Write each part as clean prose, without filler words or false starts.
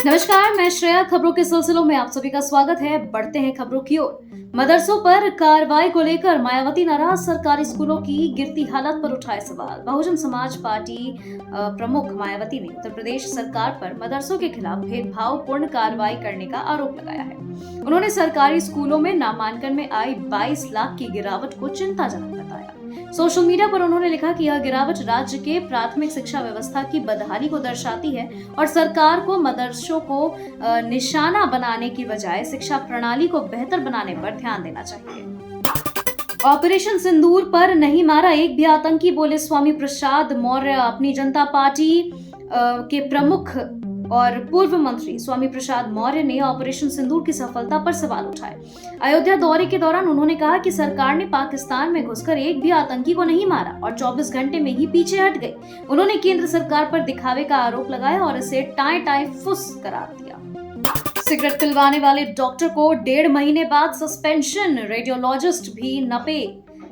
नमस्कार, मैं श्रेया। खबरों के सिलसिलों में आप सभी का स्वागत है। बढ़ते हैं खबरों की ओर। मदरसों पर कार्रवाई को लेकर मायावती नाराज, सरकारी स्कूलों की गिरती हालत पर उठाए सवाल। बहुजन समाज पार्टी प्रमुख मायावती ने उत्तर प्रदेश सरकार पर मदरसों के खिलाफ भेदभावपूर्ण कार्रवाई करने का आरोप लगाया है। उन्होंने सरकारी स्कूलों में नामांकन में आई 22 लाख की गिरावट को चिंताजनक बताया। सोशल मीडिया पर उन्होंने लिखा कि यह गिरावट राज्य के प्राथमिक शिक्षा व्यवस्था की बदहाली को दर्शाती है और सरकार को मदरसों को निशाना बनाने की बजाय शिक्षा प्रणाली को बेहतर बनाने पर ध्यान देना चाहिए। ऑपरेशन सिंदूर पर नहीं मारा एक भी आतंकी, बोले स्वामी प्रसाद मौर्य। अपनी जनता पार्टी के प्रमुख और पूर्व मंत्री स्वामी प्रसाद मौर्य ने ऑपरेशन सिंदूर की सफलता पर सवाल उठाए। अयोध्या दौरे के दौरान उन्होंने कहा कि सरकार ने पाकिस्तान में घुसकर एक भी आतंकी को नहीं मारा और 24 घंटे में ही पीछे हट गई। उन्होंने केंद्र सरकार पर दिखावे का आरोप लगाया और इसे टाई टाई फुस करार दिया। सिगरेट पिलवाने वाले डॉक्टर को 1.5 महीने बाद सस्पेंशन। रेडियोलॉजिस्ट भी नपे।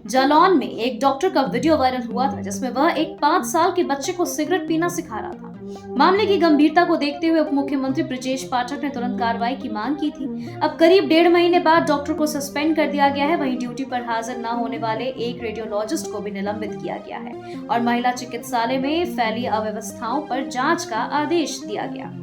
जालौन में एक डॉक्टर का वीडियो वायरल हुआ था जिसमें वह एक 5 साल के बच्चे को सिगरेट पीना सिखा रहा था। मामले की गंभीरता को देखते हुए उप मुख्यमंत्री ब्रजेश पाठक ने तुरंत कार्रवाई की मांग की थी। अब करीब 1.5 महीने बाद डॉक्टर को सस्पेंड कर दिया गया है। वहीं ड्यूटी पर हाजिर न होने वाले एक रेडियोलॉजिस्ट को भी निलंबित किया गया है और महिला चिकित्सालय में फैली अव्यवस्थाओं पर जांच का आदेश दिया गया।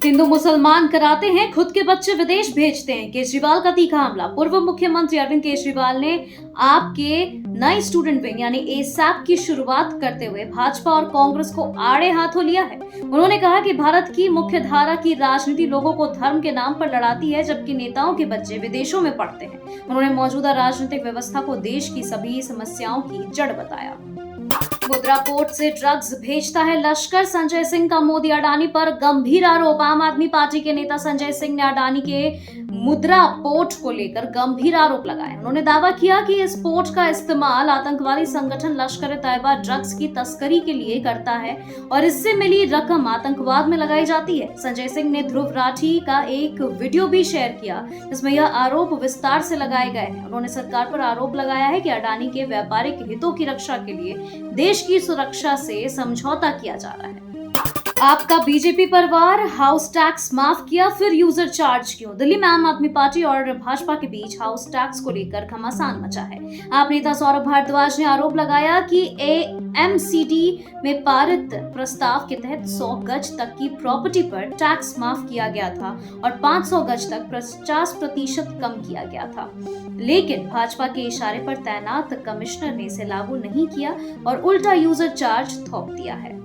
हिंदू मुसलमान कराते हैं, खुद के बच्चे विदेश भेजते हैं। केजरीवाल का तीखा हमला। पूर्व मुख्यमंत्री अरविंद केजरीवाल ने आपके नई स्टूडेंट विंग यानी एसएपी की शुरुआत करते हुए भाजपा और कांग्रेस को आड़े हाथों लिया है। उन्होंने कहा कि भारत की मुख्य धारा की राजनीति लोगों को धर्म के नाम पर लड़ाती है, जबकि नेताओं के बच्चे विदेशों में पढ़ते हैं। उन्होंने मौजूदा राजनीतिक व्यवस्था को देश की सभी समस्याओं की जड़ बताया। मुद्रा पोर्ट से ड्रग्स भेजता है लश्कर। संजय सिंह का मोदी अडानी पर गंभीर आरोप। आम आदमी पार्टी के नेता संजय सिंह ने अडानी के मुद्रा पोर्ट को लेकर गंभीर आरोप लगाए। उन्होंने दावा किया कि इस पोर्ट का इस्तेमाल आतंकवादी संगठन लश्कर ए तैयबा ड्रग्स की तस्करी के लिए करता है और इससे मिली रकम आतंकवाद में लगाई जाती है। संजय सिंह ने ध्रुव राठी का एक वीडियो भी शेयर किया जिसमें यह आरोप विस्तार से लगाए गए हैं। उन्होंने सरकार पर आरोप लगाया है कि अडानी के व्यापारिक हितों की रक्षा के लिए देश की सुरक्षा से समझौता किया जा रहा है। आपका बीजेपी परिवार हाउस टैक्स माफ किया, फिर यूजर चार्ज क्यों? दिल्ली में आम आदमी पार्टी और भाजपा के बीच हाउस टैक्स को लेकर घमासान मचा है। आप नेता सौरभ भारद्वाज ने आरोप लगाया कि एएमसीडी में पारित प्रस्ताव के तहत 100 गज तक की प्रॉपर्टी पर टैक्स माफ किया गया था और 500 गज तक 50% कम किया गया था, लेकिन भाजपा के इशारे पर तैनात कमिश्नर ने इसे लागू नहीं किया और उल्टा यूजर चार्ज थोप दिया है।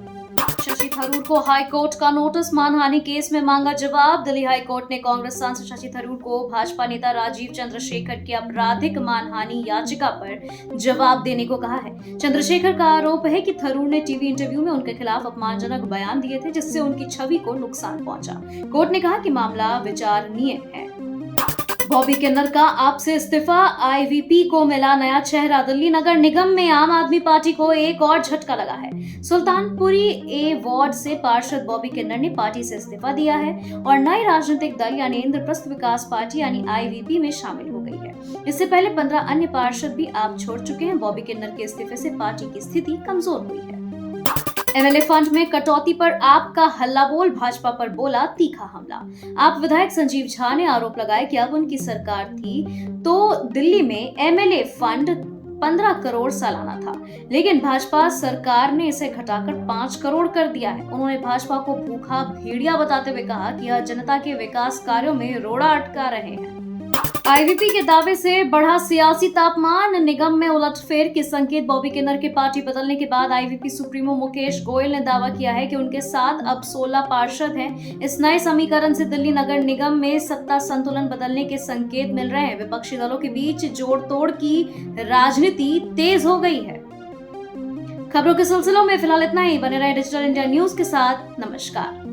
शशि थरूर को हाईकोर्ट का नोटिस। मानहानि केस में मांगा जवाब। दिल्ली हाईकोर्ट ने कांग्रेस सांसद शशि थरूर को भाजपा नेता राजीव चंद्रशेखर की आपराधिक मानहानि याचिका पर जवाब देने को कहा है। चंद्रशेखर का आरोप है कि थरूर ने टीवी इंटरव्यू में उनके खिलाफ अपमानजनक बयान दिए थे जिससे उनकी छवि को नुकसान पहुंचा। कोर्ट ने कहा कि मामला विचारणीय है। बॉबी किन्नर का आपसे इस्तीफा। आईवीपी को मिला नया चेहरा। दिल्ली नगर निगम में आम आदमी पार्टी को एक और झटका लगा है। सुल्तानपुरी ए वार्ड से पार्षद बॉबी किन्नर ने पार्टी से इस्तीफा दिया है और नई राजनीतिक दल यानी इंद्रप्रस्थ विकास पार्टी यानी आईवीपी में शामिल हो गई है। इससे पहले 15 अन्य पार्षद भी आप छोड़ चुके हैं। बॉबी किन्नर के इस्तीफे से पार्टी की स्थिति कमजोर हुई है। एमएलए फंड में कटौती पर आपका हल्ला बोल। भाजपा पर बोला तीखा हमला। आप विधायक संजीव झा ने आरोप लगाया कि अब उनकी सरकार थी तो दिल्ली में एमएलए फंड 15 करोड़ सालाना था, लेकिन भाजपा सरकार ने इसे घटाकर 5 करोड़ कर दिया है। उन्होंने भाजपा को भूखा भेड़िया बताते हुए कहा कि यह जनता के विकास कार्यों में रोड़ा अटका रहे हैं। आईवीपी के दावे से बढ़ा सियासी तापमान। निगम में उलटफेर के संकेत। बॉबी किन्नर के पार्टी बदलने के बाद आईवीपी सुप्रीमो मुकेश गोयल ने दावा किया है कि उनके साथ अब 16 पार्षद हैं। इस नए समीकरण से दिल्ली नगर निगम में सत्ता संतुलन बदलने के संकेत मिल रहे हैं। विपक्षी दलों के बीच जोड़ तोड़ की राजनीति तेज हो गई है। खबरों के सिलसिलों में फिलहाल इतना ही। बने रहे डिजिटल इंडिया न्यूज के साथ। नमस्कार।